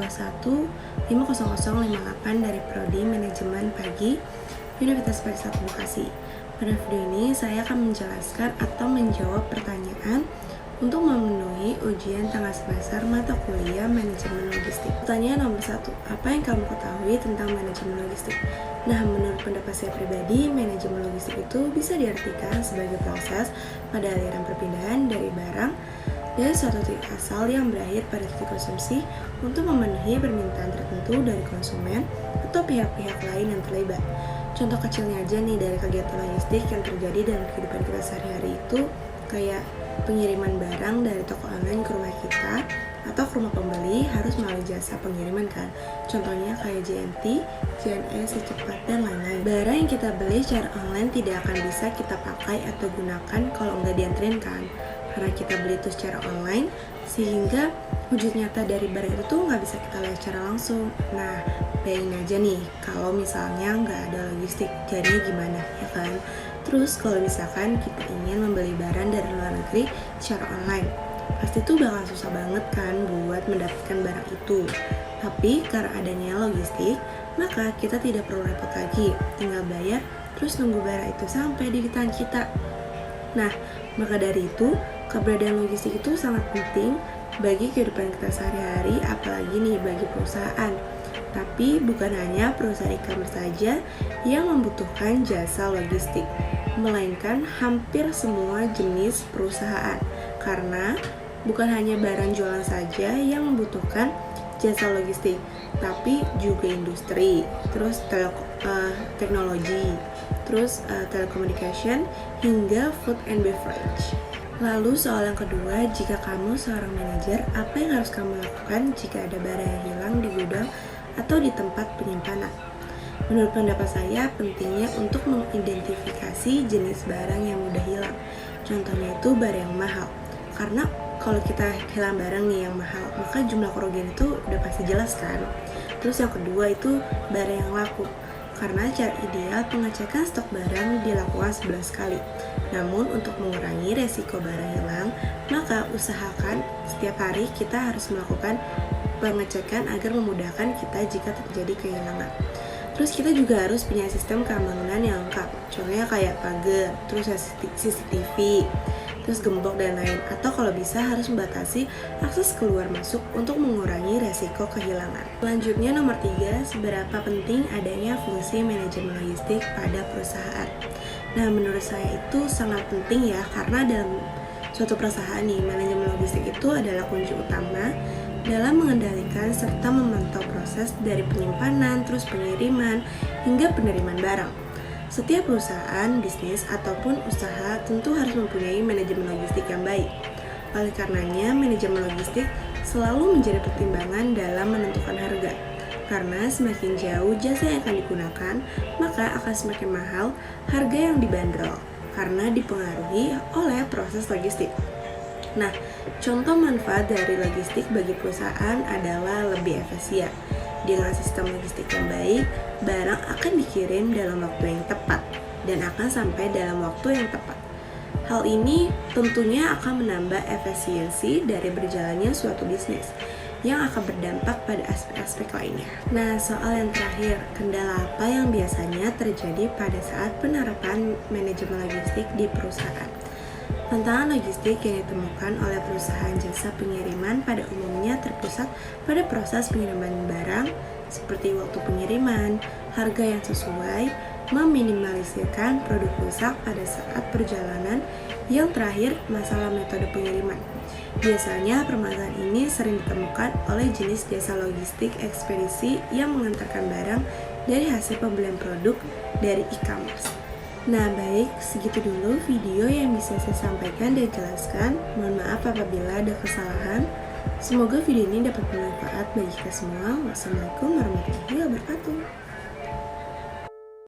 15058 dari Prodi Manajemen Pagi Universitas Pajajaran Bekasi. Pada video ini saya akan menjelaskan atau menjawab pertanyaan untuk memenuhi ujian tengah semester mata kuliah manajemen logistik. Pertanyaan nomor 1, apa yang kamu ketahui tentang manajemen logistik? Nah, menurut pendapat saya pribadi, manajemen logistik itu bisa diartikan sebagai proses pada aliran perpindahan dari barang dari suatu titik asal yang berakhir pada titik konsumsi untuk memenuhi permintaan tertentu dari konsumen atau pihak-pihak lain yang terlibat. Contoh kecilnya aja nih dari kegiatan logistik yang terjadi dalam kehidupan kita sehari-hari itu kayak pengiriman barang dari toko online ke rumah kita atau ke rumah pembeli harus melalui jasa pengiriman kan. Contohnya kayak JNT, JNE, Secepat, dan lain-lain. Barang yang kita beli secara online tidak akan bisa kita pakai atau gunakan kalau nggak dianterin kan. Karena kita beli itu secara online, sehingga wujud nyata dari barang itu tuh nggak bisa kita lihat secara langsung. Nah, bayangin aja nih, kalau misalnya nggak ada logistik, jadinya gimana, ya kan? Terus kalau misalkan kita ingin membeli barang dari luar negeri secara online, pasti tuh bakal susah banget kan buat mendapatkan barang itu. Tapi karena adanya logistik, maka kita tidak perlu repot lagi, tinggal bayar, terus nunggu barang itu sampai di tangan kita. Nah, maka dari itu, keberadaan logistik itu sangat penting bagi kehidupan kita sehari-hari, apalagi nih bagi perusahaan. Tapi bukan hanya perusahaan e-commerce saja yang membutuhkan jasa logistik, melainkan hampir semua jenis perusahaan. Karena bukan hanya barang jualan saja yang membutuhkan jasa logistik, tapi juga industri, terus teknologi, terus telecommunication, hingga food and beverage. Lalu soal yang kedua, jika kamu seorang manajer, apa yang harus kamu lakukan jika ada barang yang hilang di gudang atau di tempat penyimpanan? Menurut pendapat saya, pentingnya untuk mengidentifikasi jenis barang yang mudah hilang. Contohnya itu barang yang mahal. Karena kalau kita hilang barang nih yang mahal, maka jumlah kerugian itu udah pasti jelas kan. Terus yang kedua itu barang yang laku. Karena cara ideal pengecekan stok barang dilakukan 11 kali. Namun untuk mengurangi resiko barang hilang, maka usahakan setiap hari kita harus melakukan pengecekan agar memudahkan kita jika terjadi kehilangan. Terus kita juga harus punya sistem keamanan yang lengkap. Contohnya kayak pagar, terus CCTV, terus gembok dan lain. Atau kalau bisa harus membatasi akses keluar masuk untuk mengurangi resiko kehilangan. Selanjutnya nomor 3, seberapa penting adanya fungsi manajemen logistik pada perusahaan. Nah, menurut saya itu sangat penting ya, karena dalam suatu perusahaan nih, manajemen logistik itu adalah kunci utama dalam mengendalikan serta memantau proses dari penyimpanan, terus pengiriman, hingga penerimaan barang. Setiap perusahaan, bisnis, ataupun usaha tentu harus mempunyai manajemen logistik yang baik. Oleh karenanya, manajemen logistik selalu menjadi pertimbangan dalam menentukan harga. Karena semakin jauh jasa yang akan digunakan, maka akan semakin mahal harga yang dibanderol, karena dipengaruhi oleh proses logistik. Nah, contoh manfaat dari logistik bagi perusahaan adalah lebih efisien. Dengan sistem logistik yang baik, barang akan dikirim dalam waktu yang tepat dan akan sampai dalam waktu yang tepat. Hal ini tentunya akan menambah efisiensi dari berjalannya suatu bisnis yang akan berdampak pada aspek-aspek lainnya. Nah, soal yang terakhir, kendala apa yang biasanya terjadi pada saat penerapan manajemen logistik di perusahaan? Tantangan logistik yang ditemukan oleh perusahaan jasa pengiriman pada umumnya terpusat pada proses pengiriman barang, seperti waktu pengiriman, harga yang sesuai, meminimalisirkan produk rusak pada saat perjalanan, yang terakhir masalah metode pengiriman. Biasanya permasalahan ini sering ditemukan oleh jenis jasa logistik ekspedisi yang mengantarkan barang dari hasil pembelian produk dari e-commerce. Nah, baik, segitu dulu video yang bisa saya sampaikan dan jelaskan. Mohon maaf apabila ada kesalahan. Semoga video ini dapat bermanfaat bagi kita semua. Wassalamualaikum warahmatullahi wabarakatuh.